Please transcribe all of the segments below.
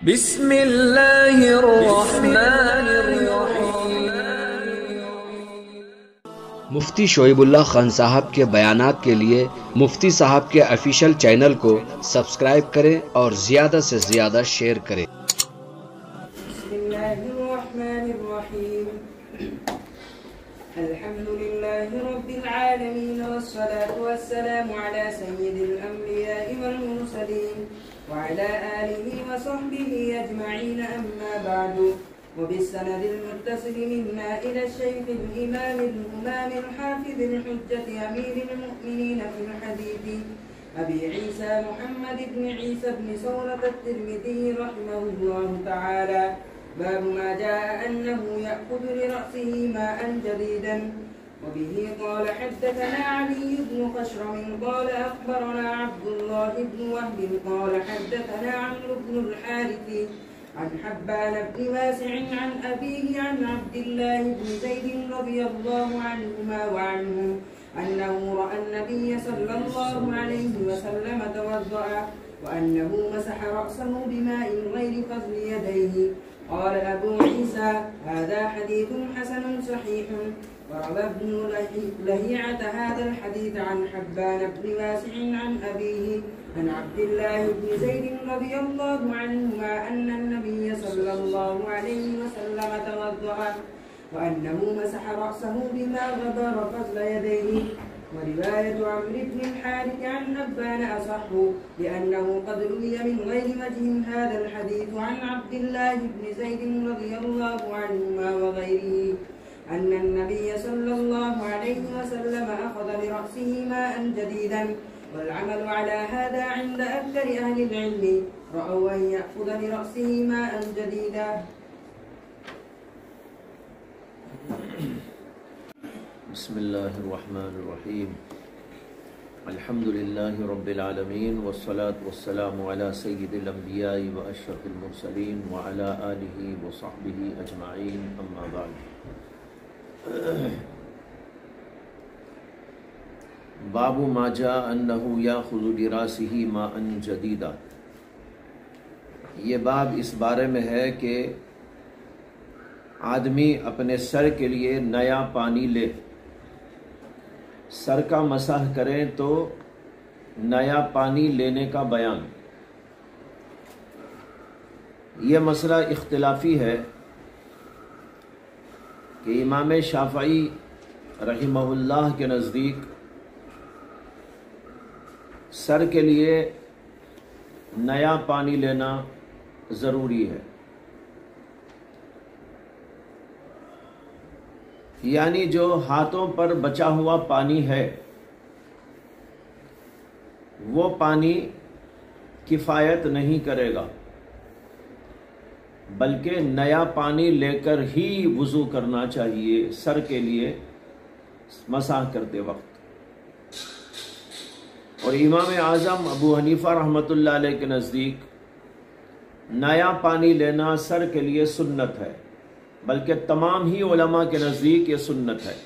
بسم اللہ الرحمن الرحیم۔ مفتی شعیب اللہ خان صاحب کے بیانات کے لیے مفتی صاحب کے آفیشیل چینل کو سبسکرائب کریں اور زیادہ سے زیادہ شیئر کریں۔ بسم اللہ الرحمن الرحیم۔ الحمد للہ رب العالمین والصلاة والسلام علی سید الانبیاء والمرسلین وعلى آله وصحبه أجمعين، أما بعد، وبالسند المتصل منا إلى الشيخ الإمام الهمام الحافظ الحجة أمير المؤمنين في الحديث أبي عيسى محمد بن عيسى بن ثورة الترمذي رحمه الله تعالى، باب ما جاء أنه يأخذ لرأسه ماء جديدا. وبه قال حدثنا علي بن خشرم قال أخبرنا عبد الله بن وهب قال حدثنا عمرو بن الحارث عن حبان بن واسع عن أبيه عن عبد الله بن زيد رضي الله عنهما وعنهم أنه رأى النبي صلى الله عليه وسلم توضأ وأنه مسح رأسه بماء غير فضل يديه. قال أبو عيسى هذا حديث حسن صحيح. وروى ابن لهيعة هذا الحديث عن حبان بن واسع عن أبيه عن عبد الله بن زيد رضي الله عنهما أن النبي صلى الله عليه وسلم توضأ وأنه مسح رأسه بما غبر فضل يديه. ورواية عمرو بن الحارث عن حبان أصح لأنه قد روي من غير وجه هذا الحديث عن عبد الله بن زيد رضي الله عنهما وغيره أن النبي صلى الله عليه وسلم أخذ لرأسه ماء جديدا، والعمل على هذا عند أكثر أهل العلم، رأوا أن يأخذ لرأسه ماء جديدا. بسم اللہ الرحمن الرحیم۔ الحمد للہ رب العالمین والصلاة والسلام علی سید الانبیاء واشرف المرسلین وعلی آلہ وصحبہ اجمعین، اما بعد۔ باب ما جاء انہ یاخذ لراسہ ماء جدیدا۔ یہ باب اس بارے میں ہے کہ آدمی اپنے سر کے لیے نیا پانی لے، سر کا مسح کریں تو نیا پانی لینے کا بیان۔ یہ مسئلہ اختلافی ہے کہ امام شافعی رحمہ اللہ کے نزدیک سر کے لیے نیا پانی لینا ضروری ہے، یعنی جو ہاتھوں پر بچا ہوا پانی ہے وہ پانی کفایت نہیں کرے گا، بلکہ نیا پانی لے کر ہی وضو کرنا چاہیے سر کے لیے مسح کرتے وقت۔ اور امام اعظم ابو حنیفہ رحمۃ اللہ علیہ کے نزدیک نیا پانی لینا سر کے لیے سنت ہے، بلکہ تمام ہی علماء کے نزدیک یہ سنت ہے۔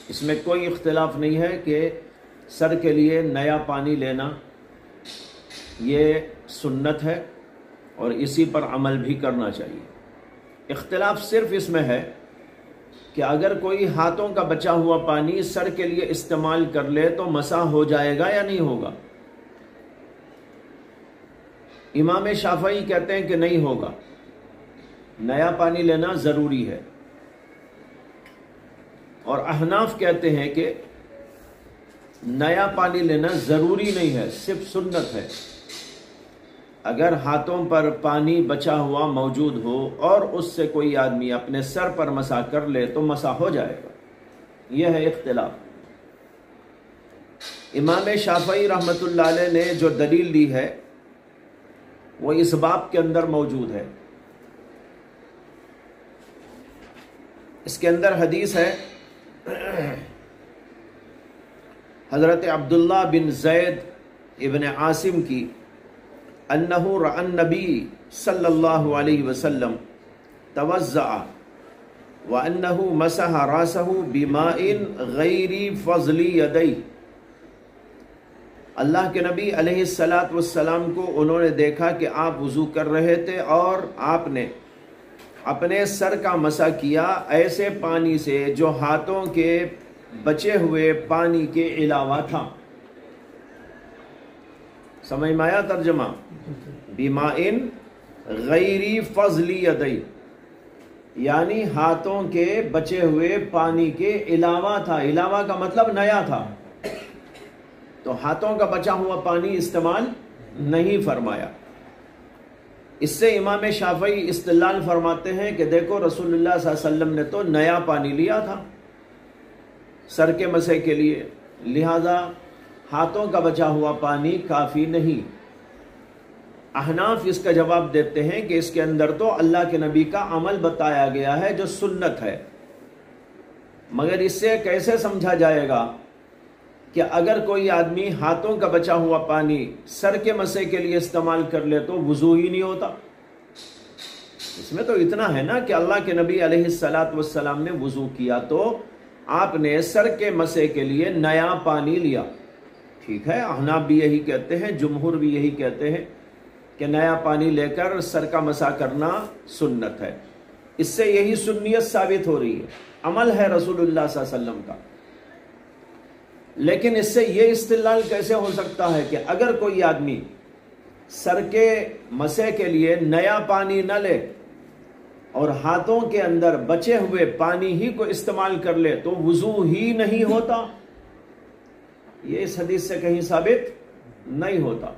اس میں کوئی اختلاف نہیں ہے کہ سر کے لیے نیا پانی لینا یہ سنت ہے اور اسی پر عمل بھی کرنا چاہیے۔ اختلاف صرف اس میں ہے کہ اگر کوئی ہاتھوں کا بچا ہوا پانی سر کے لیے استعمال کر لے تو مسح ہو جائے گا یا نہیں ہوگا۔ امام شافعی کہتے ہیں کہ نہیں ہوگا، نیا پانی لینا ضروری ہے، اور احناف کہتے ہیں کہ نیا پانی لینا ضروری نہیں ہے، صرف سنت ہے۔ اگر ہاتھوں پر پانی بچا ہوا موجود ہو اور اس سے کوئی آدمی اپنے سر پر مسح کر لے تو مسح ہو جائے گا۔ یہ ہے اختلاف۔ امام شافعی رحمۃ اللہ علیہ نے جو دلیل دی ہے وہ اس باب کے اندر موجود ہے۔ اس کے اندر حدیث ہے حضرت عبداللہ بن زید ابن عاصم کی، انہ رأى النبی صلی اللہ علیہ وسلم توضأ وانہ مسح راسہ بماء غیر فضل یدیہ، اللہ کے نبی علیہ الصلاۃ والسلام کو انہوں نے دیکھا کہ آپ وضو کر رہے تھے اور آپ نے اپنے سر کا مسح کیا ایسے پانی سے جو ہاتھوں کے بچے ہوئے پانی کے علاوہ تھا. سمجھ میں آیا ترجمہ؟ بِمَاءٍ غَيْرِ فَضْلِ يَدَيْ، یعنی ہاتھوں کے بچے ہوئے پانی کے علاوہ تھا. علاوہ کا مطلب نیا تھا، تو ہاتھوں کا بچا ہوا پانی استعمال نہیں فرمایا. اس سے امام شافعی استدلال فرماتے ہیں کہ دیکھو رسول اللہ صلی اللہ علیہ وسلم نے تو نیا پانی لیا تھا سر کے مسح کے لیے، لہذا ہاتھوں کا بچا ہوا پانی کافی نہیں. احناف اس کا جواب دیتے ہیں کہ اس کے اندر تو اللہ کے نبی کا عمل بتایا گیا ہے جو سنت ہے، مگر اس سے کیسے سمجھا جائے گا کہ اگر کوئی آدمی ہاتھوں کا بچا ہوا پانی سر کے مسح کے لیے استعمال کر لے تو وضو ہی نہیں ہوتا. اس میں تو اتنا ہے نا کہ اللہ کے نبی علیہ الصلاۃ والسلام نے وضو کیا تو آپ نے سر کے مسح کے لیے نیا پانی لیا. ٹھیک ہے، احناف بھی یہی کہتے ہیں، جمہور بھی یہی کہتے ہیں کہ نیا پانی لے کر سر کا مسح کرنا سنت ہے. اس سے یہی سنیت ثابت ہو رہی ہے، عمل ہے رسول اللہ صلی اللہ علیہ وسلم کا. لیکن اس سے یہ استدلال کیسے ہو سکتا ہے کہ اگر کوئی آدمی سر کے مسح کے لیے نیا پانی نہ لے اور ہاتھوں کے اندر بچے ہوئے پانی ہی کو استعمال کر لے تو وضو ہی نہیں ہوتا؟ یہ اس حدیث سے کہیں ثابت نہیں ہوتا.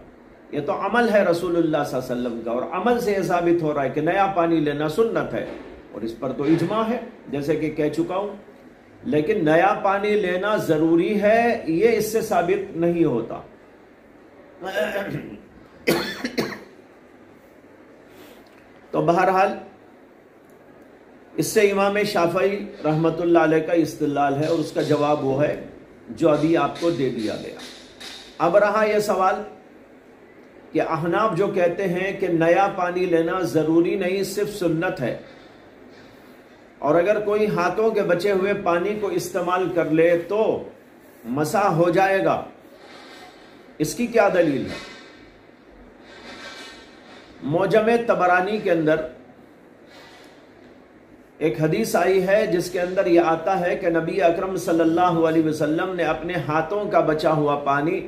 یہ تو عمل ہے رسول اللہ صلی اللہ علیہ وسلم کا، اور عمل سے یہ ثابت ہو رہا ہے کہ نیا پانی لینا سنت ہے، اور اس پر تو اجماع ہے جیسے کہ کہہ چکا ہوں. لیکن نیا پانی لینا ضروری ہے یہ اس سے ثابت نہیں ہوتا. تو بہرحال اس سے امام شافعی رحمت اللہ علیہ کا استدلال ہے، اور اس کا جواب وہ ہے جو ابھی آپ کو دے دیا گیا. اب رہا یہ سوال کہ احناف جو کہتے ہیں کہ نیا پانی لینا ضروری نہیں، صرف سنت ہے، اور اگر کوئی ہاتھوں کے بچے ہوئے پانی کو استعمال کر لے تو مسح ہو جائے گا، اس کی کیا دلیل ہے؟ معجم طبرانی کے اندر ایک حدیث آئی ہے جس کے اندر یہ آتا ہے کہ نبی اکرم صلی اللہ علیہ وسلم نے اپنے ہاتھوں کا بچا ہوا پانی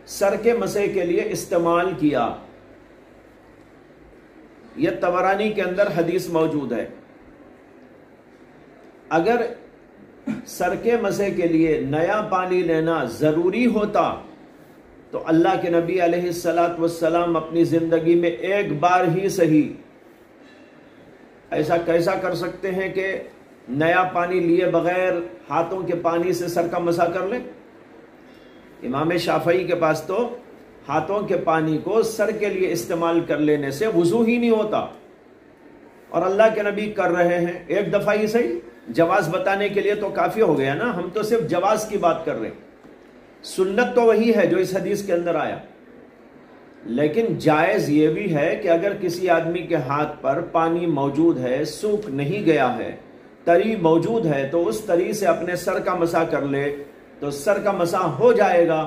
سر کے مسح کے لیے استعمال کیا. یہ طبرانی کے اندر حدیث موجود ہے. اگر سر کے مسح کے لیے نیا پانی لینا ضروری ہوتا تو اللہ کے نبی علیہ الصلاۃ والسلام اپنی زندگی میں ایک بار ہی صحیح ایسا کیسا کر سکتے ہیں کہ نیا پانی لیے بغیر ہاتھوں کے پانی سے سر کا مسح کر لیں؟ امام شافعی کے پاس تو ہاتھوں کے پانی کو سر کے لیے استعمال کر لینے سے وضو ہی نہیں ہوتا، اور اللہ کے نبی کر رہے ہیں ایک دفعہ ہی صحیح. جواز بتانے کے لیے تو کافی ہو گیا نا، ہم تو صرف جواز کی بات کر رہے ہیں. سنت تو وہی ہے جو اس حدیث کے اندر آیا، لیکن جائز یہ بھی ہے کہ اگر کسی آدمی کے ہاتھ پر پانی موجود ہے، سوکھ نہیں گیا ہے، تری موجود ہے، تو اس تری سے اپنے سر کا مسح کر لے تو سر کا مسح ہو جائے گا.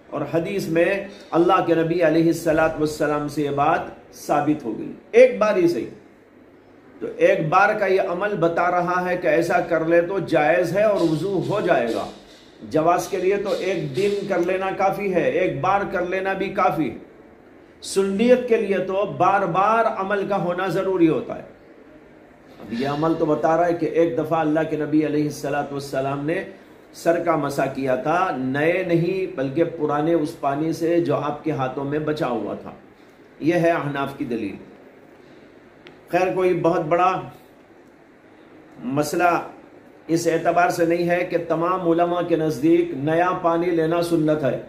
اور حدیث میں اللہ کے نبی علیہ الصلاۃ والسلام سے یہ بات ثابت ہو گئی، ایک بار ہی صحیح. تو ایک بار کا یہ عمل بتا رہا ہے کہ ایسا کر لے تو جائز ہے اور وضو ہو جائے گا. جواز کے لیے تو ایک دن کر لینا کافی ہے، ایک بار کر لینا بھی کافی. سنیت کے لیے تو بار بار عمل کا ہونا ضروری ہوتا ہے. اب یہ عمل تو بتا رہا ہے کہ ایک دفعہ اللہ کے نبی علیہ الصلاۃ والسلام نے سر کا مسح کیا تھا، نئے نہیں بلکہ پرانے اس پانی سے جو آپ کے ہاتھوں میں بچا ہوا تھا. یہ ہے احناف کی دلیل. خیر کوئی بہت بڑا مسئلہ اس اعتبار سے نہیں ہے کہ تمام علماء کے نزدیک نیا پانی لینا سنت ہے،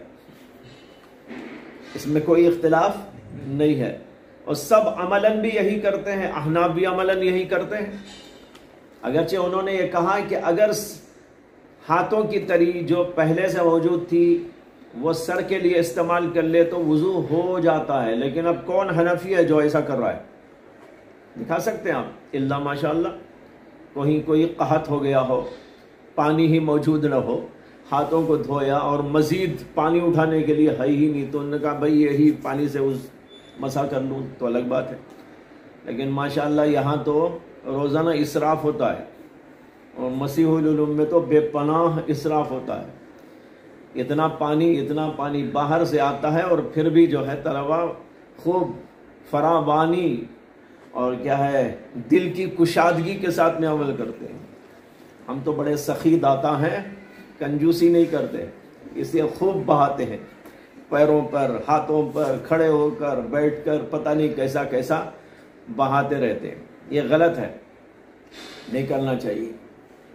اس میں کوئی اختلاف نہیں ہے، اور سب عملاً بھی یہی کرتے ہیں. احناف بھی عملاً یہی کرتے ہیں، اگرچہ انہوں نے یہ کہا کہ اگر ہاتھوں کی تری جو پہلے سے موجود تھی وہ سر کے لیے استعمال کر لے تو وضو ہو جاتا ہے. لیکن اب کون حنفی ہے جو ایسا کر رہا ہے؟ دکھا سکتے ہیں آپ؟ اللہ ماشاء اللہ کوئی قحط ہو گیا ہو، پانی ہی موجود نہ ہو، ہاتھوں کو دھویا اور مزید پانی اٹھانے کے لیے ہے ہی نہیں، تو انہوں نے کہا بھائی یہی پانی سے اس مسح کر لوں تو الگ بات ہے۔ لیکن ماشاءاللہ یہاں تو روزانہ اسراف ہوتا ہے، اور مسیح العلوم میں تو بے پناہ اسراف ہوتا ہے۔ اتنا پانی باہر سے آتا ہے، اور پھر بھی جو ہے طلبہ خوب فراوانی اور کیا ہے دل کی کشادگی کے ساتھ میں عمل کرتے ہیں۔ ہم تو بڑے سخی داتا ہیں، کنجوسی نہیں کرتے، اس لیے خوب بہاتے ہیں، پیروں پر، ہاتھوں پر، کھڑے ہو کر، بیٹھ کر، پتہ نہیں کیسا کیسا بہاتے رہتے ہیں۔ یہ غلط ہے، نہیں کرنا چاہیے۔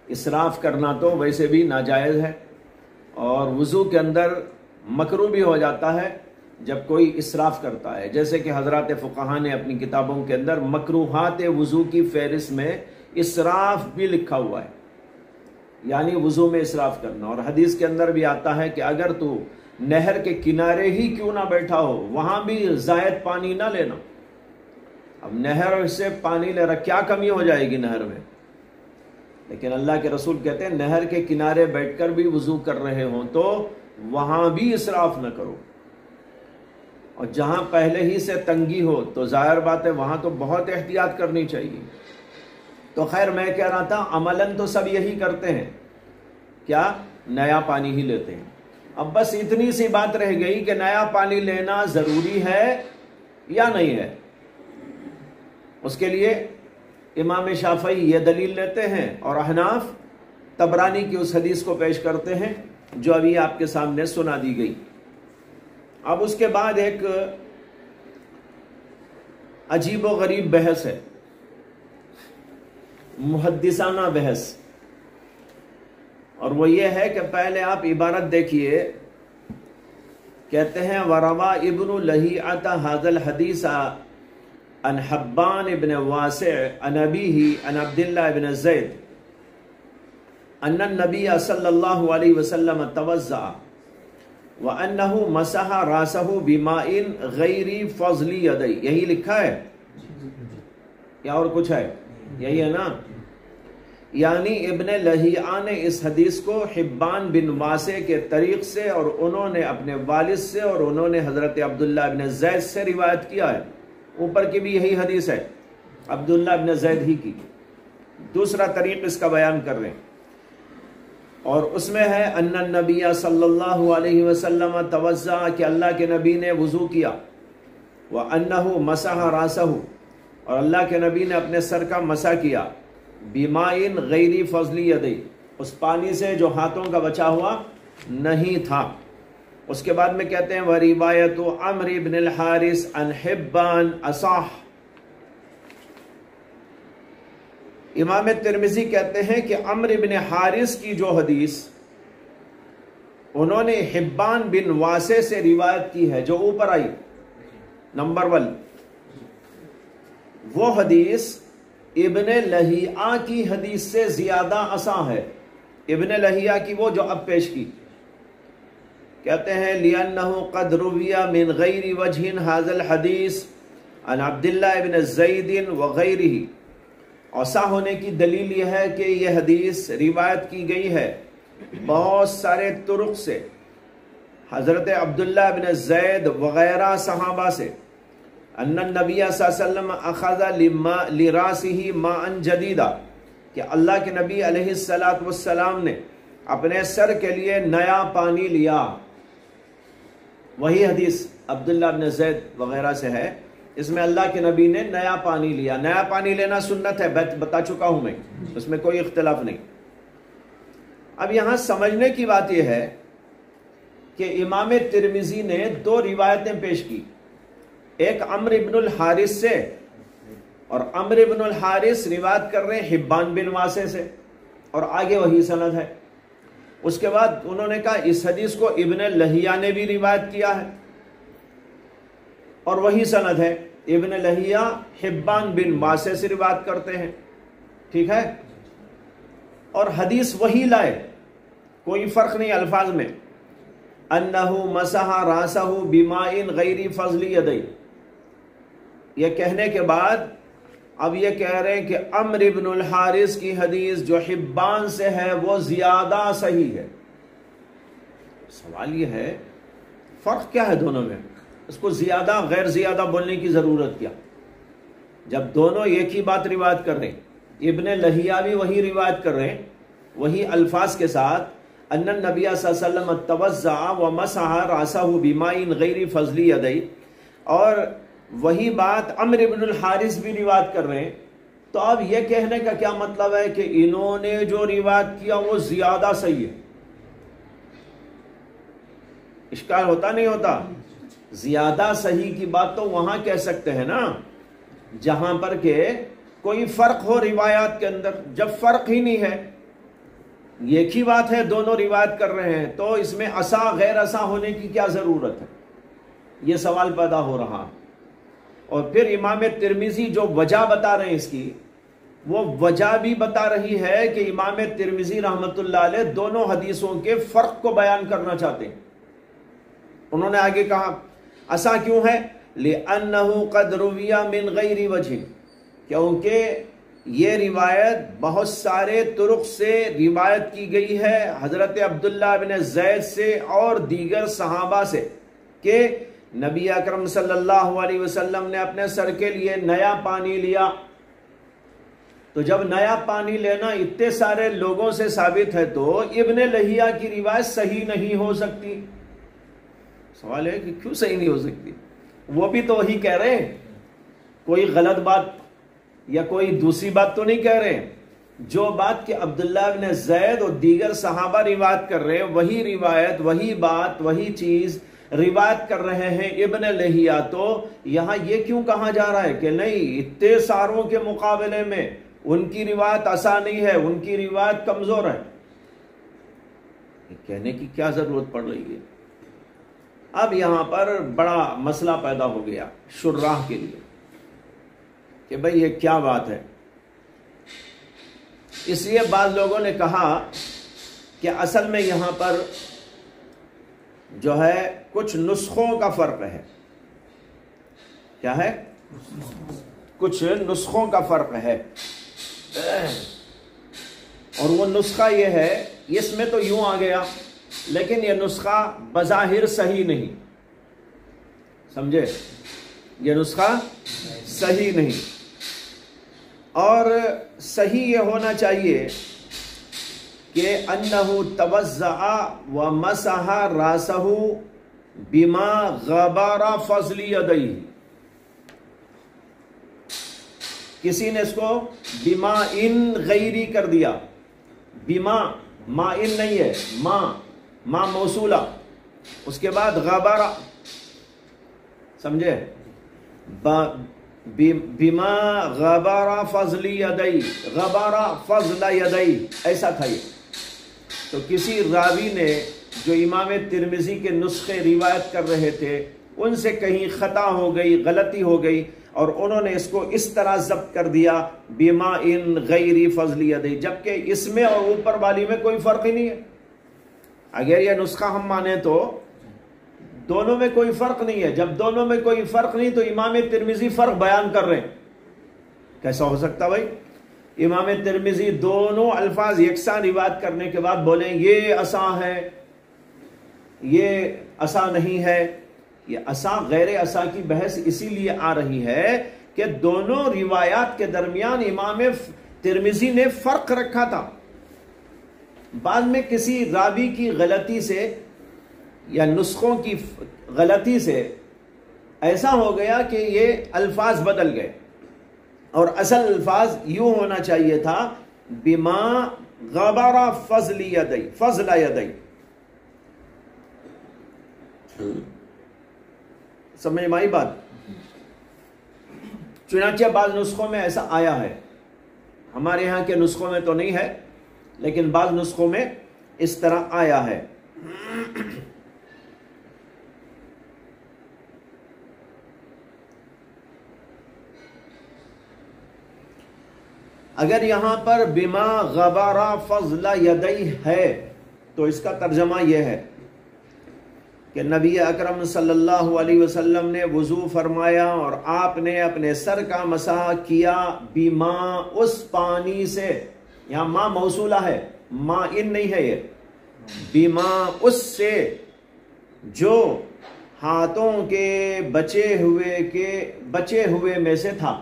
اسراف کرنا تو ویسے بھی ناجائز ہے، اور وضو کے اندر مکروہ بھی ہو جاتا ہے جب کوئی اسراف کرتا ہے، جیسے کہ حضرات فقہا نے اپنی کتابوں کے اندر مکروہات وضو کی فہرست میں اسراف بھی لکھا ہوا ہے، یعنی وضو میں اسراف کرنا۔ اور حدیث کے اندر بھی آتا ہے کہ اگر تو نہر کے کنارے ہی کیوں نہ بیٹھا ہو، وہاں بھی زائد پانی نہ لینا۔ اب نہر سے پانی لے رہا، کیا کمی ہو جائے گی نہر میں؟ لیکن اللہ کے رسول کہتے ہیں نہر کے کنارے بیٹھ کر بھی وضو کر رہے ہوں تو وہاں بھی اسراف نہ کرو، اور جہاں پہلے ہی سے تنگی ہو تو ظاہر بات ہے وہاں تو بہت احتیاط کرنی چاہیے۔ تو خیر میں کہہ رہا تھا عملاً تو سب یہی کرتے ہیں، کیا نیا پانی ہی لیتے ہیں۔ اب بس اتنی سی بات رہ گئی کہ نیا پانی لینا ضروری ہے یا نہیں ہے۔ اس کے لیے امام شافعی یہ دلیل لیتے ہیں، اور احناف طبرانی کی اس حدیث کو پیش کرتے ہیں جو ابھی آپ کے سامنے سنا دی گئی۔ اب اس کے بعد ایک عجیب و غریب بحث ہے، محدثانہ بحث، اور وہ یہ ہے کہ پہلے آپ عبارت دیکھیے، کہتے ہیں وَرَوَى ابن لَهِعَةَ هَذَا الْحَدِيثَ عن حبان ابن واسع عن أبيه عن عبد الله بن زيد أن النبي صلى الله عليه وسلم توضأ وأنه مسح رأسه بماء غير فضل يديه۔ یہی لکھا ہے یا اور کچھ ہے؟ یہی ہے نا؟ یعنی ابن لہیعہ نے اس حدیث کو حبان بن واسع کے طریق سے، اور انہوں نے اپنے والد سے، اور انہوں نے حضرت عبداللہ بن زید سے روایت کیا ہے۔ اوپر کی بھی یہی حدیث ہے عبداللہ بن زید ہی کی، دوسرا طریق اس کا بیان کر رہے ہیں، اور اس میں ہے ان النبی صلی اللہ علیہ وسلم توضأ، کہ اللہ کے نبی نے وضو کیا، وانہ مسح راسہ، اور اللہ کے نبی نے اپنے سر کا مسح کیا، بماء غیر فضل یدی، اس پانی سے جو ہاتھوں کا بچا ہوا نہیں تھا۔ اس کے بعد میں کہتے ہیں وَرِوَایَتُ عَمْرِ بْنِ الْحَارِثِ عَنْ حِبَّانَ أَصَحُّ۔ امام ترمذی کہتے ہیں کہ عمر بن حارث کی جو حدیث انہوں نے حبان بن واسع سے روایت کی ہے، جو اوپر آئی نمبر 1، وہ حدیث ابن لہیعہ کی حدیث سے زیادہ اصح ہے۔ ابن لہیعہ کی وہ جو اب پیش کی، کہتے ہیں لِأَنَّهُ قَدْ رُوِيَ مِنْ غَيْرِ وَجْهٍ هَذَا الْحَدِيثِ عن عبداللہ بن زید وغیرہ۔ اصح ہونے کی دلیل یہ ہے کہ یہ حدیث روایت کی گئی ہے بہت سارے طرق سے، حضرت عبداللہ بن زید وغیرہ صحابہ سے، ان النبی صلی اللہ علیہ وسلم اخذ لراسہ ماء جدیدا، کہ اللہ کے نبی علیہ السلام نے اپنے سر کے لیے نیا پانی لیا۔ وہی حدیث عبداللہ بن زید وغیرہ سے ہے، اس میں اللہ کے نبی نے نیا پانی لیا۔ نیا پانی لینا سنت ہے، بتا چکا ہوں میں، اس میں کوئی اختلاف نہیں۔ اب یہاں سمجھنے کی بات یہ ہے کہ امام ترمذی نے 2 روایتیں پیش کی، ایک عمر بن الحارث سے، اور عمر بن الحارث روایت کر رہے ہیں حبان بن واسع سے، اور آگے وہی سند ہے۔ اس کے بعد انہوں نے کہا اس حدیث کو ابن لہیعہ نے بھی روایت کیا ہے، اور وہی سند ہے۔ ابن لہیعہ حبان بن واسع سے روایت کرتے ہیں، ٹھیک ہے، اور حدیث وہی لائے، کوئی فرق نہیں الفاظ میں۔ انہ مسح راسہ بماء غیر فضل یدی، یہ کہنے کے بعد اب یہ کہہ رہے ہیں کہ عمر بن الحارث کی حدیث جو حبان سے ہے وہ زیادہ صحیح ہے، سوال یہ ہے فرق کیا ہے دونوں میں؟ اس کو زیادہ غیر زیادہ بولنے کی ضرورت کیا؟ جب دونوں ایک ہی بات روایت کر رہے ہیں، ابن لہیہ بھی وہی روایت کر رہے ہیں وہی الفاظ کے ساتھ، ان النبی صلی اللہ علیہ وسلم توضع ومسح راسہ بماء غیر فضل یدی، اور وہی بات عمرو بن الحارث بھی روایت کر رہے ہیں. تو اب یہ کہنے کا کیا مطلب ہے کہ انہوں نے جو روایت کیا وہ زیادہ صحیح ہے؟ اشکال ہوتا نہیں ہوتا؟ زیادہ صحیح کی بات تو وہاں کہہ سکتے ہیں نا جہاں پر کہ کوئی فرق ہو روایات کے اندر. جب فرق ہی نہیں ہے، ایک ہی بات ہے، دونوں روایت کر رہے ہیں، تو اس میں عصا غیر عصا ہونے کی کیا ضرورت ہے؟ یہ سوال پیدا ہو رہا. اور پھر امام ترمذی جو وجہ بتا رہے ہیں اس کی، وہ وجہ بھی بتا رہی ہے کہ امام ترمذی رحمت اللہ علیہ دونوں حدیثوں کے فرق کو بیان کرنا چاہتے ہیں. انہوں نے آگے کہا عصا کیوں ہے؟ لِأَنَّهُ قَدْ رُوِيَ مِنْ غَيْرِ وَجْهٍ، کیونکہ یہ روایت بہت سارے طرق سے روایت کی گئی ہے حضرت عبداللہ بن زید سے اور دیگر صحابہ سے کہ نبی اکرم صلی اللہ علیہ وسلم نے اپنے سر کے لیے نیا پانی لیا. تو جب نیا پانی لینا اتنے سارے لوگوں سے ثابت ہے تو ابن لہیہ کی روایت صحیح نہیں ہو سکتی. سوال ہے کہ کیوں صحیح نہیں ہو سکتی؟ وہ بھی تو وہی کہہ رہے ہیں، کوئی غلط بات یا کوئی دوسری بات تو نہیں کہہ رہے. جو بات کہ عبداللہ بن زید اور دیگر صحابہ روایت کر رہے ہیں وہی روایت، وہی بات، وہی چیز روایت کر رہے ہیں ابن لہیہ. تو یہاں یہ کیوں کہا جا رہا ہے کہ نہیں اتنے ساروں کے مقابلے میں ان کی روایت عصا نہیں ہے، ان کی روایت کمزور ہے؟ کہنے کی کیا ضرورت پڑ رہی ہے؟ اب یہاں پر بڑا مسئلہ پیدا ہو گیا شراح کے لیے کہ بھئی یہ کیا بات ہے. اس لیے بعض لوگوں نے کہا کہ اصل میں یہاں پر جو ہے کچھ نسخوں کا فرق ہے. کیا ہے؟ کچھ نسخوں کا فرق ہے. اور وہ نسخہ یہ ہے، اس میں تو یوں آ گیا لیکن یہ نسخہ بظاہر صحیح نہیں. سمجھے؟ یہ نسخہ صحیح نہیں. اور صحیح یہ ہونا چاہیے کہ انہو توضع ومسح راسہ بما غبر فضل یدیہ. کسی نے اس کو بما ان غیری کر دیا. بما ما ان نہیں ہے، ما موصولہ، اس کے بعد غبر. سمجھے؟ بما غبر فضل یدی، غبر فضل یدی، ایسا تھا یہ. تو کسی راوی نے جو امام ترمذی کے نسخے روایت کر رہے تھے ان سے کہیں خطا ہو گئی، غلطی ہو گئی، اور انہوں نے اس کو اس طرح ضبط کر دیا بما ان غیر فضل یدی، جبکہ اس میں اور اوپر والی میں کوئی فرق ہی نہیں ہے. اگر یہ نسخہ ہم مانیں تو دونوں میں کوئی فرق نہیں ہے. جب دونوں میں کوئی فرق نہیں تو امام ترمذی فرق بیان کر رہے ہیں. کیسا ہو سکتا بھائی؟ امام ترمذی دونوں الفاظ یکساں روایت کرنے کے بعد بولیں یہ عصا ہے، یہ عصا نہیں ہے. یہ عصا غیر عصا کی بحث اسی لیے آ رہی ہے کہ دونوں روایات کے درمیان امام ترمذی نے فرق رکھا تھا. بعد میں کسی راوی کی غلطی سے یا نسخوں کی غلطی سے ایسا ہو گیا کہ یہ الفاظ بدل گئے، اور اصل الفاظ یوں ہونا چاہیے تھا بما غبر فضل یدی، فضل یدی. سمجھ میں آئی بات؟ چنانچہ بعض نسخوں میں ایسا آیا ہے، ہمارے ہاں کے نسخوں میں تو نہیں ہے لیکن بعض نسخوں میں اس طرح آیا ہے. اگر یہاں پر بما غبر فضل یدی ہے تو اس کا ترجمہ یہ ہے کہ نبی اکرم صلی اللہ علیہ وسلم نے وضو فرمایا اور آپ نے اپنے سر کا مسح کیا بما، اس پانی سے. یہاں ما موصولہ ہے، ما ان نہیں ہے. یہ بیما اس سے جو ہاتھوں کے بچے ہوئے میں سے تھا.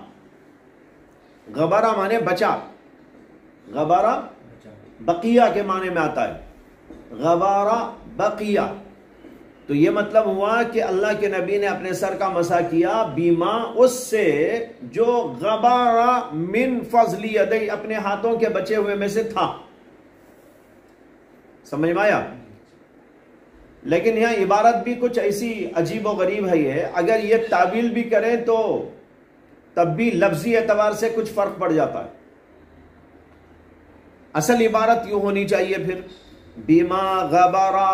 غبارہ مانے بچا، غبارہ بقیہ کے معنی میں آتا ہے، غبارہ بقیہ. تو یہ مطلب ہوا کہ اللہ کے نبی نے اپنے سر کا مسح کیا بیما اس سے جو غبارہ من فضل یدی اپنے ہاتھوں کے بچے ہوئے میں سے تھا. سمجھ میں آیا؟ لیکن یہاں عبارت بھی کچھ ایسی عجیب و غریب ہے. یہ اگر یہ تعویل بھی کریں تو تب بھی لفظی اعتبار سے کچھ فرق پڑ جاتا ہے. اصل عبارت یوں ہونی چاہیے پھر بیما غبارہ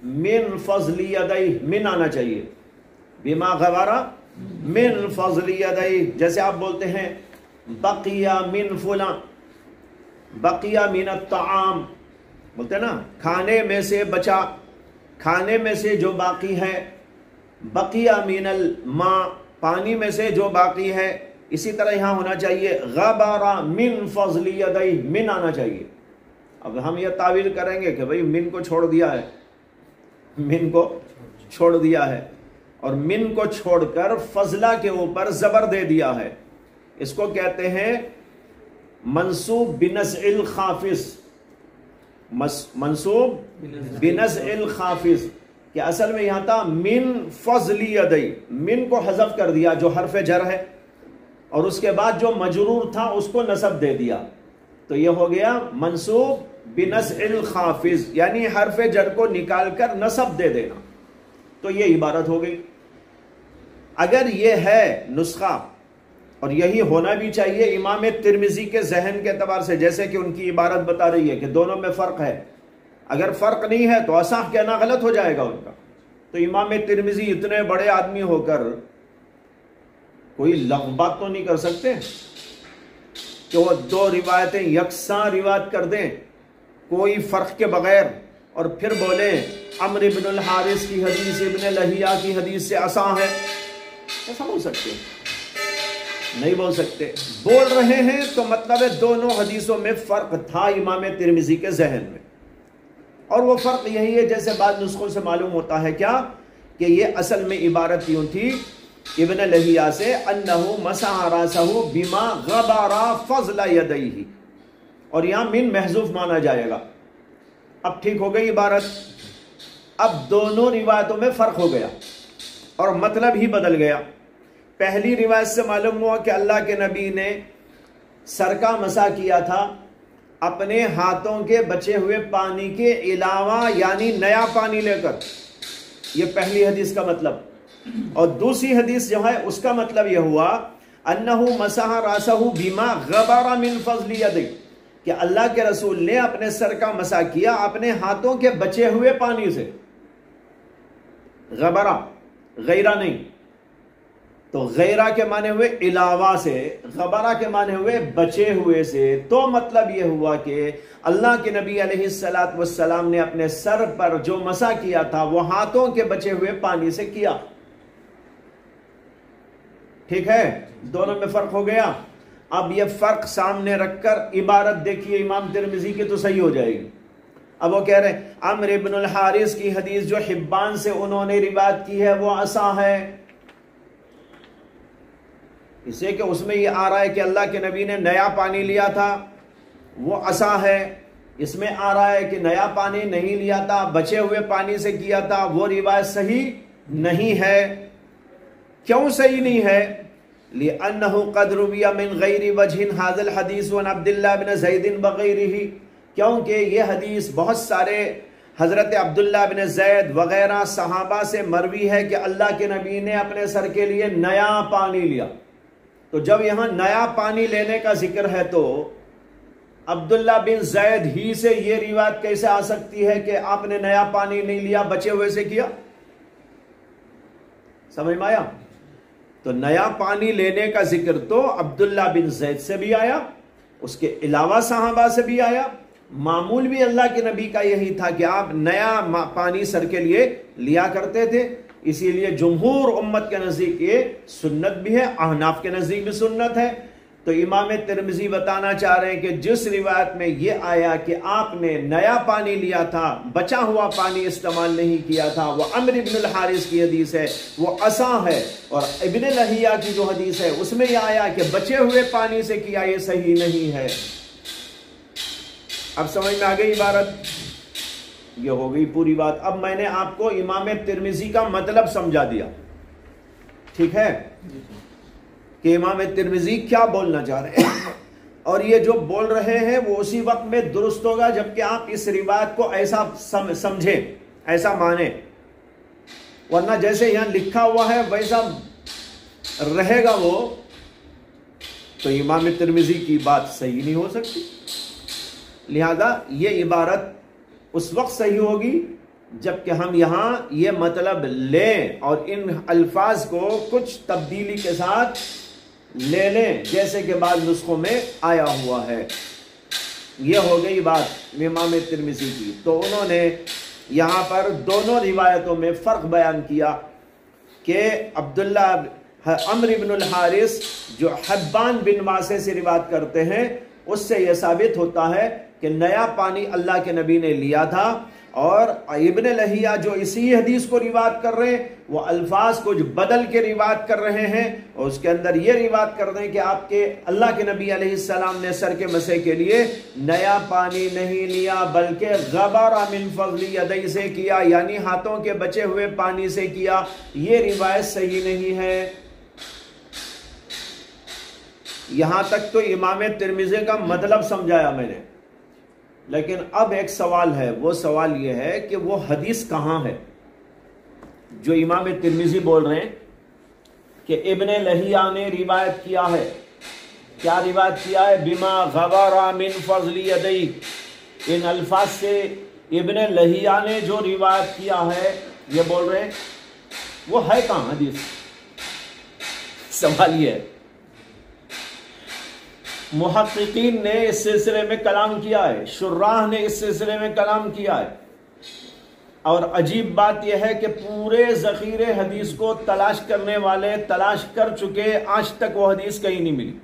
من فضل یدی، من آنا چاہیے، بیما غبارہ من فضل یدی. جیسے آپ بولتے ہیں بقیہ من فلاں، بقیہ من الطعام، بولتے ہیں نا کھانے میں سے بچا، کھانے میں سے جو باقی ہے. بقیہ من الماء، پانی میں سے جو باقی ہے. اسی طرح یہاں ہونا چاہیے غبارہ من فضل یدی، من آنا چاہیے. اب ہم یہ تعویل کریں گے کہ بھئی من کو چھوڑ دیا ہے، من کو چھوڑ دیا ہے اور من کو چھوڑ کر فضلہ کے اوپر زبر دے دیا ہے. اس کو کہتے ہیں منصوب بنزع الخافض، منصوب بنزع الخافض، کہ اصل میں یہاں تھا من فضل یدی، من کو حذف کر دیا جو حرف جر ہے، اور اس کے بعد جو مجرور تھا اس کو نصب دے دیا. تو یہ ہو گیا منصوب بنزع الخافض، یعنی حرف جر کو نکال کر نصب دے دینا. تو یہ عبارت ہو گئی. اگر یہ ہے نسخہ، اور یہی ہونا بھی چاہیے امام ترمذی کے ذہن کے اعتبار سے، جیسے کہ ان کی عبارت بتا رہی ہے کہ دونوں میں فرق ہے. اگر فرق نہیں ہے تو اصح کہنا غلط ہو جائے گا ان کا. تو امام ترمذی اتنے بڑے آدمی ہو کر کوئی لغو بات تو نہیں کر سکتے کہ وہ دو روایتیں یکساں روایت کر دیں کوئی فرق کے بغیر، اور پھر بولیں عمرو بن الحارث کی حدیث ابن لہیہ کی حدیث سے اصح ہے. ایسا بول سکتے نہیں بول سکتے. بول رہے ہیں تو مطلب ہے دونوں حدیثوں میں فرق تھا امام ترمذی کے ذہن میں، اور وہ فرق یہی ہے جیسے بعض نسخوں سے معلوم ہوتا ہے کیا کہ یہ اصل میں عبارت یوں تھی ابن لہیہ سے انہو مسح راسہ بما غبارہ فضل یدیہ، اور یہاں من محذوف مانا جائے گا. اب ٹھیک ہو گئی عبارت. اب دونوں روایتوں میں فرق ہو گیا اور مطلب ہی بدل گیا. پہلی روایت سے معلوم ہوا کہ اللہ کے نبی نے سر کا مسح کیا تھا اپنے ہاتھوں کے بچے ہوئے پانی کے علاوہ، یعنی نیا پانی لے کر. یہ پہلی حدیث کا مطلب. اور دوسری حدیث جو ہے اس کا مطلب یہ ہوا انہو مسح راسہ بما غبر من فضل یدی، کہ اللہ کے رسول نے اپنے سر کا مسح کیا اپنے ہاتھوں کے بچے ہوئے پانی سے. غبرہ، غیرہ نہیں. تو غیرہ کے معنی ہوئے علاوہ سے، غبرہ کے معنی ہوئے بچے ہوئے سے. تو مطلب یہ ہوا کہ اللہ کے نبی علیہ السلام نے اپنے سر پر جو مسح کیا تھا وہ ہاتھوں کے بچے ہوئے پانی سے کیا. ٹھیک ہے، دونوں میں فرق ہو گیا. اب یہ فرق سامنے رکھ کر عبارت دیکھیے امام ترمذی کی تو صحیح ہو جائے گی. اب وہ کہہ رہے ہیں عمرو بن الحارث کی حدیث جو حبان سے انہوں نے روایت کی ہے وہ اصح ہے، اسے کہ اس میں یہ آ رہا ہے کہ اللہ کے نبی نے نیا پانی لیا تھا، وہ اصح ہے. اس میں آ رہا ہے کہ نیا پانی نہیں لیا تھا، بچے ہوئے پانی سے کیا تھا، وہ روایت صحیح نہیں ہے. کیوں صحیح نہیں ہے؟ لِأَنَّهُ قَدْ رُوِيَ مِنْ غَيْرِ وَجْهٍ هَذَا الْحَدِيثُ وَعَنْ عَبْدِ اللَّهِ بْنِ زَيْدٍ وَغَيْرِهِ، کیونکہ یہ حدیث بہت سارے حضرت عبداللہ بن زید وغیرہ صحابہ سے مروی ہے کہ اللہ کے نبی نے اپنے سر کے لیے نیا پانی لیا. تو جب یہاں نیا پانی لینے کا ذکر ہے تو عبداللہ بن زید ہی سے یہ روایت کیسے آ سکتی ہے کہ آپ نے نیا پانی نہیں لیا، بچے ہوئے سے کیا؟ سمجھ میں آیا؟ تو نیا پانی لینے کا ذکر تو عبداللہ بن زید سے بھی آیا، اس کے علاوہ صحابہ سے بھی آیا. معمول بھی اللہ کے نبی کا یہی تھا کہ آپ نیا پانی سر کے لیے لیا کرتے تھے. اسی لیے جمہور امت کے نزدیک یہ سنت بھی ہے، احناف کے نزدیک بھی سنت ہے. تو امام ترمذی بتانا چاہ رہے ہیں کہ جس روایت میں یہ آیا کہ آپ نے نیا پانی لیا تھا، بچا ہوا پانی استعمال نہیں کیا تھا، وہ عمرو بن الحارث کی حدیث ہے، وہ عصا ہے، اور ابن لہیہ کی جو حدیث ہے اس میں یہ آیا کہ بچے ہوئے پانی سے کیا، یہ صحیح نہیں ہے۔ اب سمجھ میں آ گئی عبارت؟ یہ ہو گئی پوری بات۔ اب میں نے آپ کو امام ترمذی کا مطلب سمجھا دیا، ٹھیک ہے، کہ امام ترمذی کیا بولنا چاہ رہے ہیں، اور یہ جو بول رہے ہیں وہ اسی وقت میں درست ہوگا جبکہ آپ اس روایت کو ایسا سمجھیں، ایسا مانیں، ورنہ جیسے یہاں لکھا ہوا ہے ویسا رہے گا وہ، تو امام ترمذی کی بات صحیح نہیں ہو سکتی۔ لہذا یہ عبارت اس وقت صحیح ہوگی جبکہ ہم یہاں یہ مطلب لیں اور ان الفاظ کو کچھ تبدیلی کے ساتھ لے لیں جیسے کہ بعض نسخوں میں آیا ہوا ہے۔ یہ ہو گئی بات امام ترمذی کی۔ تو انہوں نے یہاں پر دونوں روایتوں میں فرق بیان کیا کہ عبداللہ عمرو بن الحارث جو حبان بن واسع سے روایت کرتے ہیں اس سے یہ ثابت ہوتا ہے کہ نیا پانی اللہ کے نبی نے لیا تھا، اور ابن لہیہ جو اسی حدیث کو روایت کر رہے ہیں وہ الفاظ کو جو بدل کے روایت کر رہے ہیں، اور اس کے اندر یہ روایت کر رہے ہیں کہ آپ کے اللہ کے نبی علیہ السلام نے سر کے مسح کے لیے نیا پانی نہیں لیا بلکہ غبر من فضل یدی سے کیا، یعنی ہاتھوں کے بچے ہوئے پانی سے کیا۔ یہ روایت صحیح نہیں ہے۔ یہاں تک تو امام ترمذی کا مطلب سمجھایا میں نے، لیکن اب ایک سوال ہے، وہ سوال یہ ہے کہ وہ حدیث کہاں ہے جو امام ترمذی بول رہے ہیں کہ ابن لہیہ نے روایت کیا ہے۔ کیا روایت کیا ہے؟ بما غبر من فضل یدی، ان الفاظ سے ابن لہیہ نے جو روایت کیا ہے یہ بول رہے ہیں، وہ ہے کہاں حدیث؟ سوال یہ ہے۔ محققین نے اس سلسلے میں کلام کیا ہے، شراح نے اس سلسلے میں کلام کیا ہے، اور عجیب بات یہ ہے کہ پورے ذخیرے حدیث کو تلاش کرنے والے تلاش کر چکے، آج تک وہ حدیث کہیں نہیں ملی۔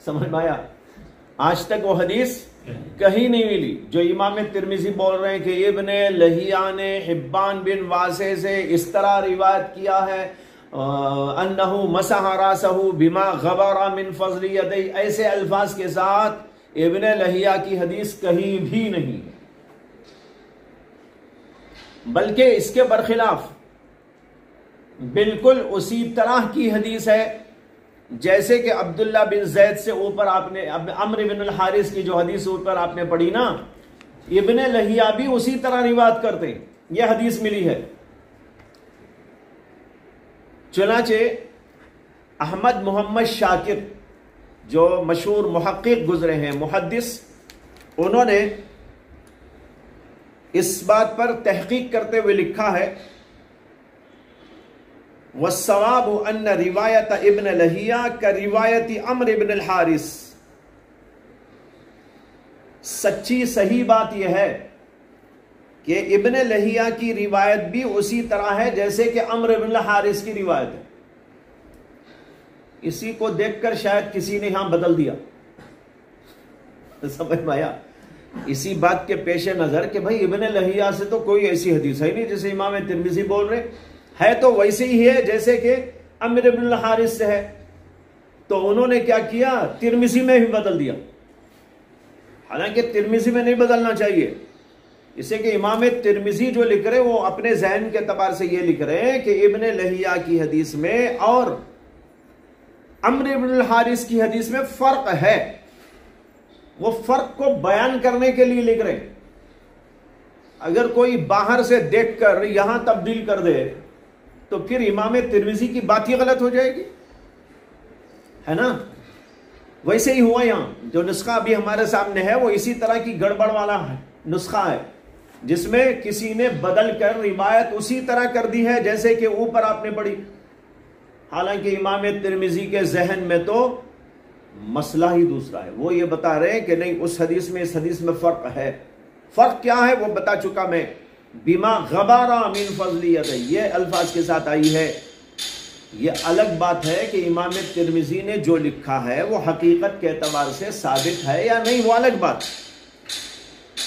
سمجھ میں آیا؟ آج تک وہ حدیث کہیں نہیں ملی جو امام ترمذی بول رہے ہیں کہ ابن لہیہ نے حبان بن واسع سے اس طرح روایت کیا ہے انہو مسح راسہ بما غبر من فضل یدی، ایسے الفاظ کے ساتھ ابن لہیہ کی حدیث کہیں بھی نہیں ہے، بلکہ اس کے برخلاف بالکل اسی طرح کی حدیث ہے جیسے کہ عبداللہ بن زید سے اوپر آپ نے عمرو بن الحارث کی جو حدیث اوپر آپ نے پڑھی نا، ابن لہیہ بھی اسی طرح روایت کرتے ہیں، یہ حدیث ملی ہے۔ چنانچہ احمد محمد شاکر جو مشہور محقق گزرے ہیں، محدث، انہوں نے اس بات پر تحقیق کرتے ہوئے لکھا ہے والصواب ان روایت ابن لہیہ کا روایت عمرو بن الحارث، سچی صحیح بات یہ ہے کہ ابن لہیہ کی روایت بھی اسی طرح ہے جیسے کہ عمرو بن الحارث کی روایت ہے۔ اسی کو دیکھ کر شاید کسی نے یہاں بدل دیا، سمجھ میں آیا؟ اسی بات کے پیش نظر کہ بھائی ابن لہیہ سے تو کوئی ایسی حدیث ہے نہیں جیسے امام ترمذی بول رہے ہے، تو ویسے ہی ہے جیسے کہ عمرو بن الحارث سے ہے، تو انہوں نے کیا کیا؟ ترمذی میں بھی بدل دیا، حالانکہ ترمذی میں نہیں بدلنا چاہیے۔ اسے کہ امام ترمذی جو لکھ رہے وہ اپنے ذہن کے اعتبار سے یہ لکھ رہے ہیں کہ ابن لہیہ کی حدیث میں اور عمرو بن الحارث کی حدیث میں فرق ہے، وہ فرق کو بیان کرنے کے لیے لکھ رہے ہیں۔ اگر کوئی باہر سے دیکھ کر یہاں تبدیل کر دے تو پھر امام ترمذی کی بات ہی غلط ہو جائے گی، ہے نا؟ ویسے ہی ہوا یہاں، جو نسخہ ابھی ہمارے سامنے ہے وہ اسی طرح کی گڑبڑ والا نسخہ ہے جس میں کسی نے بدل کر روایت اسی طرح کر دی ہے جیسے کہ اوپر آپ نے پڑھی، حالانکہ امام ترمذی کے ذہن میں تو مسئلہ ہی دوسرا ہے۔ وہ یہ بتا رہے ہیں کہ نہیں، اس حدیث میں اس حدیث میں فرق ہے۔ فرق کیا ہے وہ بتا چکا میں، بما غبر من فضل یدی، یہ الفاظ کے ساتھ آئی ہے یہ الگ بات ہے کہ امام ترمذی نے جو لکھا ہے وہ حقیقت کے اعتبار سے ثابت ہے یا نہیں، وہ الگ بات،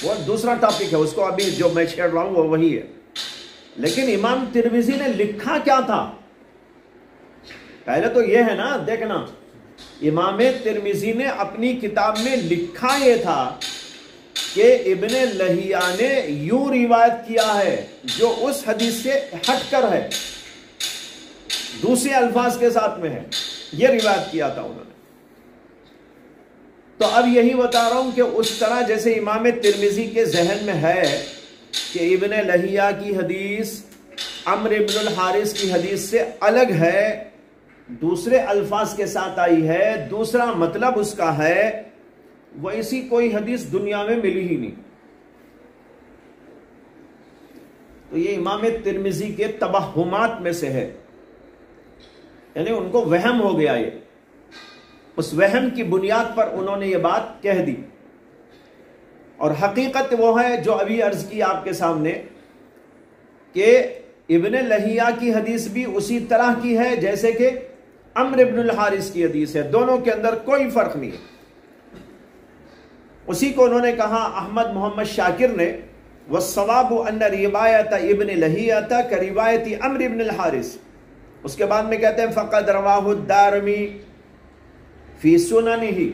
وہ دوسرا ٹاپک ہے، اس کو ابھی جو میں چھیڑ رہا ہوں وہ وہی ہے۔ لیکن امام ترمذی نے لکھا کیا تھا؟ پہلے تو یہ ہے نا، دیکھنا، امام ترمذی نے اپنی کتاب میں لکھا یہ تھا کہ ابن لہیہ نے یوں روایت کیا ہے جو اس حدیث سے ہٹ کر ہے، دوسرے الفاظ کے ساتھ میں ہے، یہ روایت کیا تھا انہوں نے۔ تو اب یہی بتا رہا ہوں کہ اس طرح جیسے امام ترمذی کے ذہن میں ہے کہ ابن لہیہ کی حدیث عمرو بن الحارث کی حدیث سے الگ ہے، دوسرے الفاظ کے ساتھ آئی ہے، دوسرا مطلب اس کا ہے، وہ ایسی کوئی حدیث دنیا میں ملی ہی نہیں۔ تو یہ امام ترمذی کے توہمات میں سے ہے، یعنی ان کو وہم ہو گیا، یہ اس وہم کی بنیاد پر انہوں نے یہ بات کہہ دی، اور حقیقت وہ ہے جو ابھی عرض کی آپ کے سامنے کہ ابن لہیہ کی حدیث بھی اسی طرح کی ہے جیسے کہ عمرو بن الحارث کی حدیث ہے، دونوں کے اندر کوئی فرق نہیں ہے۔ اسی کو انہوں نے کہا احمد محمد شاکر نے، والصواب ان روایت ابن لہیہ کروایت عمرو بن الحارث، اس کے بعد میں کہتے ہیں فقد رواہ الدارمی فی سننہ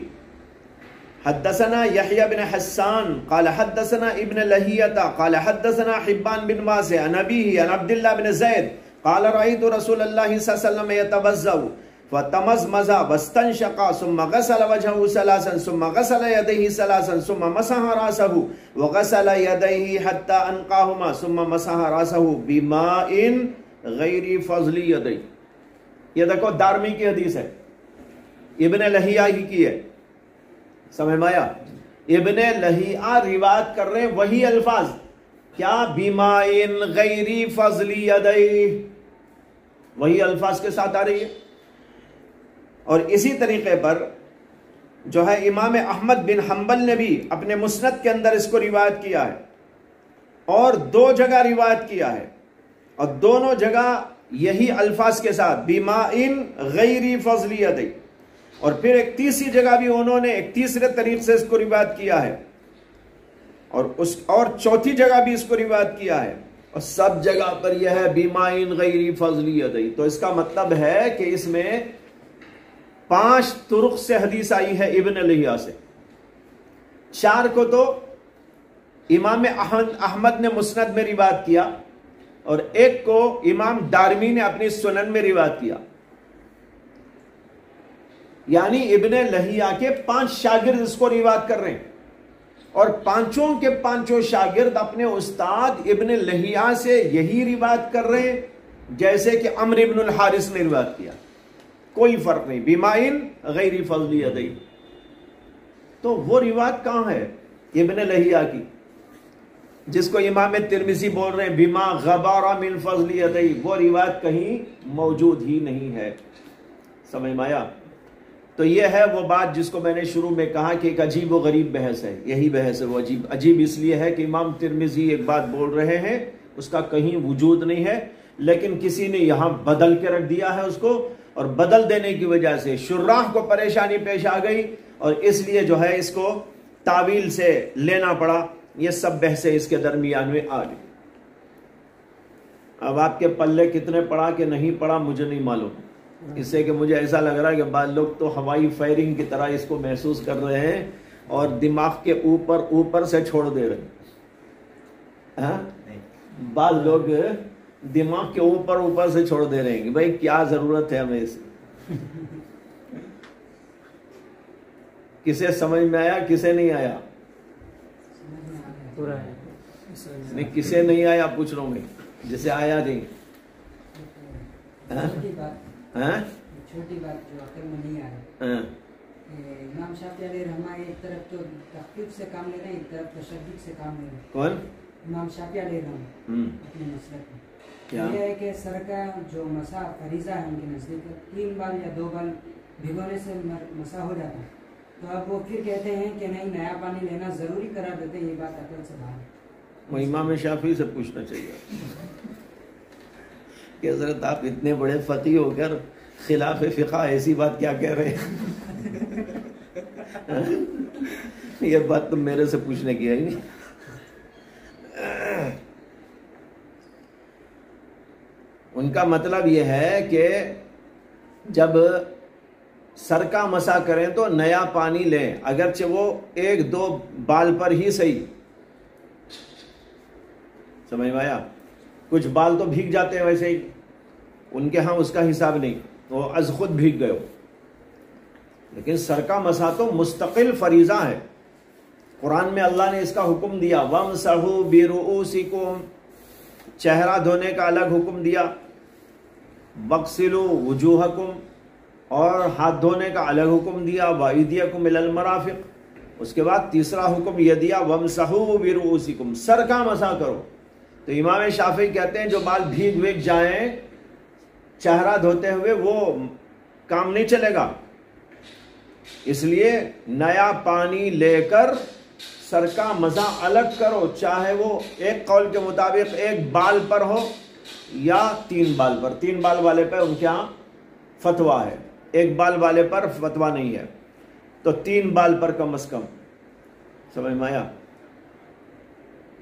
حدثنا یحییٰ بن حسان قال حدثنا ابن لہیہ قال حدثنا حبان بن واسع عن ابیہ عن عبداللہ بن زید قال رأیت رسول اللہ صلی اللہ علیہ وسلم یتوضأ فتمزمز واستنشق ثم غسل وجهه ثلاثا ثم غسل يديه ثلاثا ثم مسح راسه وغسل يديه حتى انقاهما ثم مسح راسه بماء غیر فضل يديه۔ یہ دیکھو دارمی کی حدیث ہے، ابن لہیہ ہی کی ہے، سمجھ میں آیا؟ ابن لہیہ روایت کر رہے ہیں وہی الفاظ، کیا؟ بماء غیر فضل يديه، وہی الفاظ کے ساتھ آ رہی ہے۔ اور اسی طریقے پر جو ہے امام احمد بن حنبل نے بھی اپنے مسند کے اندر اس کو روایت کیا ہے، اور دو جگہ روایت کیا ہے، اور دونوں جگہ یہی الفاظ کے ساتھ بماء غیر فضل یدی، اور پھر ایک تیسری جگہ بھی انہوں نے ایک تیسرے طریق سے اس کو روایت کیا ہے، اور چوتھی جگہ بھی اس کو روایت کیا ہے، اور سب جگہ پر یہ ہے بماء غیر فضل یدی۔ تو اس کا مطلب ہے کہ اس میں 5 طرق سے حدیث آئی ہے ابن لہیہ سے، 4 کو تو امام احمد نے مسند میں روایت کیا، اور ایک کو امام دارمی نے اپنی سنن میں روایت کیا، یعنی ابن لہیہ کے 5 شاگرد اس کو روایت کر رہے ہیں، اور پانچوں کے پانچوں شاگرد اپنے استاد ابن لہیہ سے یہی روایت کر رہے ہیں جیسے کہ عمرو بن الحارث نے روایت کیا، کوئی فرق نہیں، بماء غیر فضل یدی۔ تو وہ روایت کہاں ہے ابن لہیہ کی جس کو امام ترمذی بول رہے ہیں بما غبار من فضل یدی؟ وہ روایت کہیں موجود ہی نہیں ہے، سمجھ میں آیا؟ تو یہ ہے وہ بات جس کو میں نے شروع میں کہا کہ ایک عجیب و غریب بحث ہے، یہی بحث ہے۔ وہ عجیب اس لیے ہے کہ امام ترمذی ایک بات بول رہے ہیں، اس کا کہیں وجود نہیں ہے، لیکن کسی نے یہاں بدل کے رکھ دیا ہے اس کو، اور بدل دینے کی وجہ سے شراح کو پریشانی پیش آ گئی، اور اس لیے جو ہے اس کو تعویل سے لینا پڑا۔ یہ سب بحثیں اس کے درمیان میں آ گئی۔ اب آپ کے پلے کتنے پڑا کہ نہیں پڑا مجھے نہیں معلوم، اس سے کہ مجھے ایسا لگ رہا ہے کہ بعض لوگ تو ہوائی فائرنگ کی طرح اس کو محسوس کر رہے ہیں اور دماغ کے اوپر سے چھوڑ دے رہے ہیں۔ بعض لوگ دماغ کے اوپر سے چھوڑ دے رہے ہیں کہ بھائی کیا ضرورت ہے ہمیں اسے۔ کسے سمجھ میں آیا کسے نہیں آیا؟ نہیں کسے نہیں آیا پوچھ رہا ہوں میں، جسے آیا نہیں۔ چھوٹی بات جو عقل میں نہیں آ رہی، امام شافعی علیہ رحمہ ایک طرف تو تخفیف سے کام لے رہے ہیں، ایک طرف تشدد سے کام لے رہے ہیں۔ کون؟ امام شافعی علیہ رحمہ اپنے مسلک میں یہ ہے کہ سر کا جو مسح فریضہ ہے ان کے نزدیک 3 بار یا 2 بار بھگونے سے مسح ہو جاتا ہے، تو اب وہ پھر کہتے ہیں کہ نہیں نیا پانی لینا ضروری قرار دیتے ہیں، یہ بات عقل سے باہر ہے۔ وہ امام شافعی سے پوچھنا چاہیے۔ کہ حضرت آپ اتنے بڑے فقی ہو کر خلاف فقہ ایسی بات کیا کہہ رہے ہیں؟ یہ بات تم میرے سے پوچھنے کی ہے ہی نہیں۔ ان کا مطلب یہ ہے کہ جب سر کا مسح کریں تو نیا پانی لیں، اگرچہ وہ 1-2 بال پر ہی صحیح۔ سمجھ میں آیا؟ کچھ بال تو بھیگ جاتے ہیں ویسے ہی، ان کے ہاں اس کا حساب نہیں، وہ از خود بھیگ گئے ہو، لیکن سر کا مسح تو مستقل فریضہ ہے۔ قرآن میں اللہ نے اس کا حکم دیا، وَامْسَحُوا بِرُؤُوسِكُمْ، چہرہ دھونے کا الگ حکم دیا، وَاغْسِلُوا وُجُوهَكُمْ، اور ہاتھ دھونے کا الگ حکم دیا، وَأَيْدِيَكُمْ إِلَى الْمَرَافِقِ، اس کے بعد تیسرا حکم یہ دیا، وَامْسَحُوا بِرُؤُوسِكُمْ، سر کا مسح کرو۔ تو امام شافعی کہتے ہیں جو بال بھیگ ویگ جائیں چہرہ دھوتے ہوئے وہ کام نہیں چلے گا، اس لیے نیا پانی لے کر سر کا مسح الگ کرو، چاہے وہ ایک قول کے مطابق 1 بال پر ہو یا 3 بال پر۔ 3 بال والے پہ ان کے ہاں فتویٰ ہے، 1 بال والے پر فتویٰ نہیں ہے، تو 3 بال پر کم از کم۔ سمجھ میں آیا؟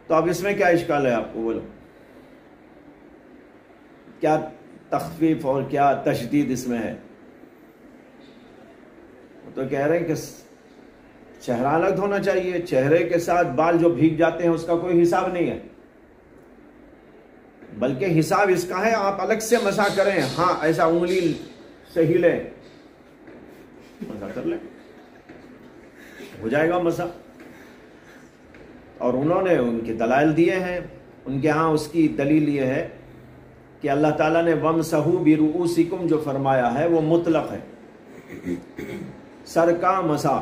تو اب اس میں کیا اشکال ہے آپ کو؟ بولو کیا تخفیف اور کیا تشدید اس میں ہے؟ تو کہہ رہے ہیں کہ چہرہ الگ دھونا چاہیے، چہرے کے ساتھ بال جو بھیگ جاتے ہیں اس کا کوئی حساب نہیں ہے، بلکہ حساب اس کا ہے آپ الگ سے مسح کریں۔ ہاں ایسا انگلی سے ہی لیں، مسح کر لیں، ہو جائے گا مسح۔ اور انہوں نے ان کے دلائل دیے ہیں، ان کے ہاں اس کی دلیل یہ ہے کہ اللہ تعالیٰ نے وَامْسَحُوا بِرُؤُوسِكُمْ جو فرمایا ہے وہ مطلق ہے، سر کا مسح،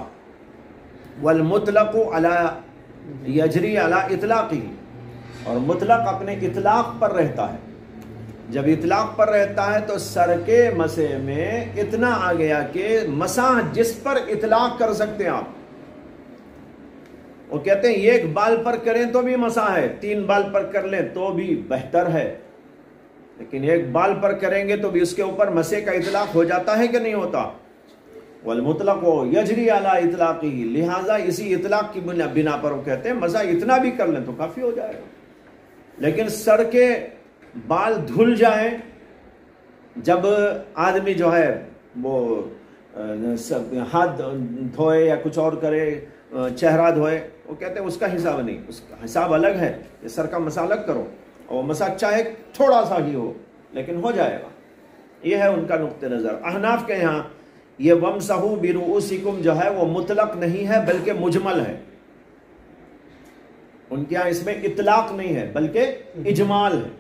وَالْمُطْلَقُ عَلَى يَجْرِي عَلَى إِطْلَاقِهِ، اور مطلق اپنے اطلاق پر رہتا ہے۔ جب اطلاق پر رہتا ہے تو سر کے مسح میں اتنا آ گیا کہ مسح جس پر اطلاق کر سکتے ہیں آپ، وہ کہتے ہیں 1 بال پر کریں تو بھی مسح ہے، 3 بال پر کر لیں تو بھی بہتر ہے، لیکن 1 بال پر کریں گے تو بھی اس کے اوپر مسح کا اطلاق ہو جاتا ہے کہ نہیں ہوتا؟ والمطلق یجری علی اطلاقی، لہٰذا اسی اطلاق کی بنا پر وہ کہتے ہیں مسح اتنا بھی کر لیں تو کافی ہو جائے گا۔ لیکن سر کے بال دھل جائیں، جب آدمی جو ہے وہ ہاتھ دھوئے یا کچھ اور کرے، چہرہ دھوئے، وہ کہتے ہیں اس کا حساب نہیں، اس کا حساب الگ ہے، یہ سر کا مسح الگ کرو، اور مسح چاہے تھوڑا سا ہی ہو لیکن ہو جائے گا۔ یہ ہے ان کا نقطہ نظر۔ احناف کے یہاں یہ وَامْسَحُوا بِرُؤُوسِكُمْ جو ہے وہ مطلق نہیں ہے بلکہ مجمل ہے، ان کے یہاں اس میں اطلاق نہیں ہے بلکہ اجمال ہے۔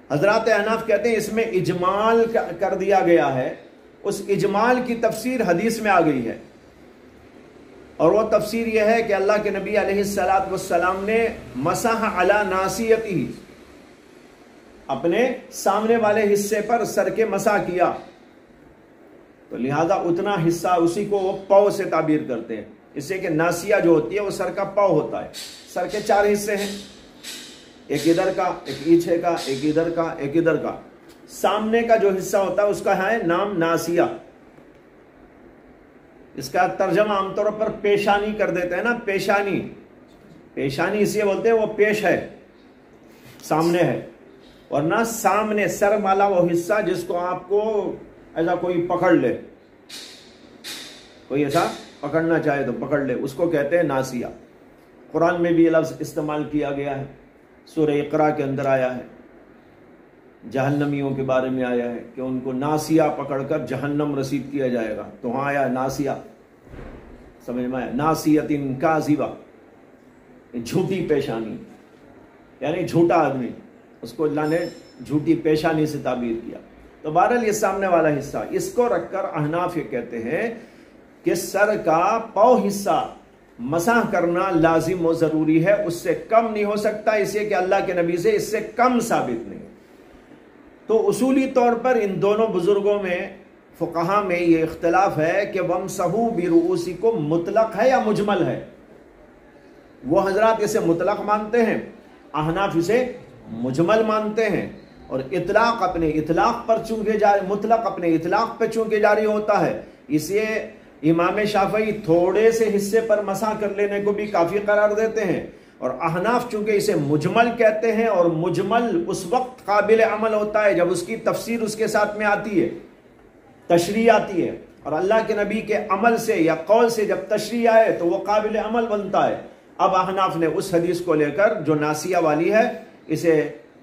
حضرات احناف کہتے ہیں اس میں اجمال کر دیا گیا ہے، اس اجمال کی تفسیر حدیث میں آ گئی ہے، اور وہ تفسیر یہ ہے کہ اللہ کے نبی علیہ السلام نے مسح علی ناصیتہ، اپنے سامنے والے حصے پر سر کے مسح کیا، تو لہذا اتنا حصہ اسی کو وہ پاؤں سے تعبیر کرتے ہیں، اس سے کہ ناسیہ جو ہوتی ہے وہ سر کا پاؤں ہوتا ہے۔ سر کے 4 حصے ہیں، ایک ادھر کا، ایک پیچھے کا، ایک ادھر کا، ایک ادھر کا۔ سامنے کا جو حصہ ہوتا ہے اس کا ہے نام ناسیہ، اس کا ترجمہ عام طور پر پیشانی کر دیتے ہیں نا، پیشانی، پیشانی اس لیے بولتے ہیں وہ پیش ہے، سامنے ہے، ورنہ سامنے سر والا وہ حصہ جس کو آپ کو ایسا کوئی پکڑ لے، کوئی ایسا پکڑنا چاہے تو پکڑ لے، اس کو کہتے ہیں ناسیہ۔ قرآن میں بھی یہ لفظ استعمال کیا گیا ہے، سورہ اقرا کے اندر آیا ہے، جہنمیوں کے بارے میں آیا ہے کہ ان کو ناسیہ پکڑ کر جہنم رسید کیا جائے گا، تو ہاں آیا ناسیہ، سمجھ میں آیا، ناسیۃ کاذبہ، جھوٹی پیشانی، یعنی جھوٹا آدمی، اس کو اللہ نے جھوٹی پیشانی سے تعبیر کیا۔ تو بہرحال یہ سامنے والا حصہ، اس کو رکھ کر احناف یہ کہتے ہیں کہ سر کا پاؤں حصہ مسح کرنا لازم و ضروری ہے، اس سے کم نہیں ہو سکتا، اس لیے کہ اللہ کے نبی سے اس سے کم ثابت نہیں۔ تو اصولی طور پر ان دونوں بزرگوں میں، فقہا میں یہ اختلاف ہے کہ وَامْسَحُوا بِرُؤُوسِكُمْ مطلق ہے یا مجمل ہے۔ وہ حضرات اسے مطلق مانتے ہیں، احناف اسے مجمل مانتے ہیں۔ اور اطلاق اپنے اطلاق پر چونکہ جاری، مطلق اپنے اطلاق پہ چونکہ جاری ہوتا ہے، اسے امام شافعی تھوڑے سے حصے پر مسح کر لینے کو بھی کافی قرار دیتے ہیں، اور احناف چونکہ اسے مجمل کہتے ہیں، اور مجمل اس وقت قابل عمل ہوتا ہے جب اس کی تفسیر اس کے ساتھ میں آتی ہے، تشریح آتی ہے، اور اللہ کے نبی کے عمل سے یا قول سے جب تشریح آئے تو وہ قابل عمل بنتا ہے۔ اب احناف نے اس حدیث کو لے کر جو ناسیہ والی ہے اسے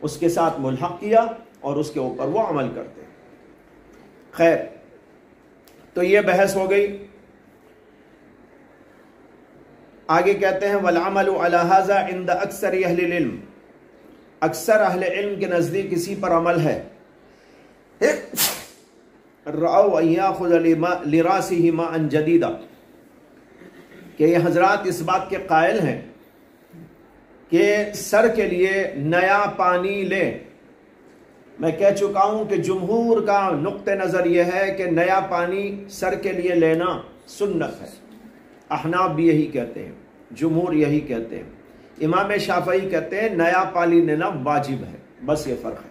اس کے ساتھ ملحق کیا اور اس کے اوپر وہ عمل کرتے ہیں۔ خیر، تو یہ بحث ہو گئی۔ آگے کہتے ہیں وَالْعَمَلُ عَلَى هَذَا عِنْدَ أَكْثَرِ أَهْلِ الْعِلْمِ، اکثر اہل علم کے نزدیک اسی پر عمل ہے۔ رَأَوْا أَنْ يَأْخُذَ لِرَاسِهِ مَاءً جَدِيدًا، کہ یہ حضرات اس بات کے قائل ہیں کہ سر کے لیے نیا پانی لے۔ میں کہہ چکا ہوں کہ جمہور کا نقطہ نظر یہ ہے کہ نیا پانی سر کے لیے لینا سنت ہے، احناف بھی یہی کہتے ہیں، جمہور یہی کہتے ہیں، امام شافعی کہتے ہیں نیا پانی لینا واجب ہے، بس یہ فرق ہے۔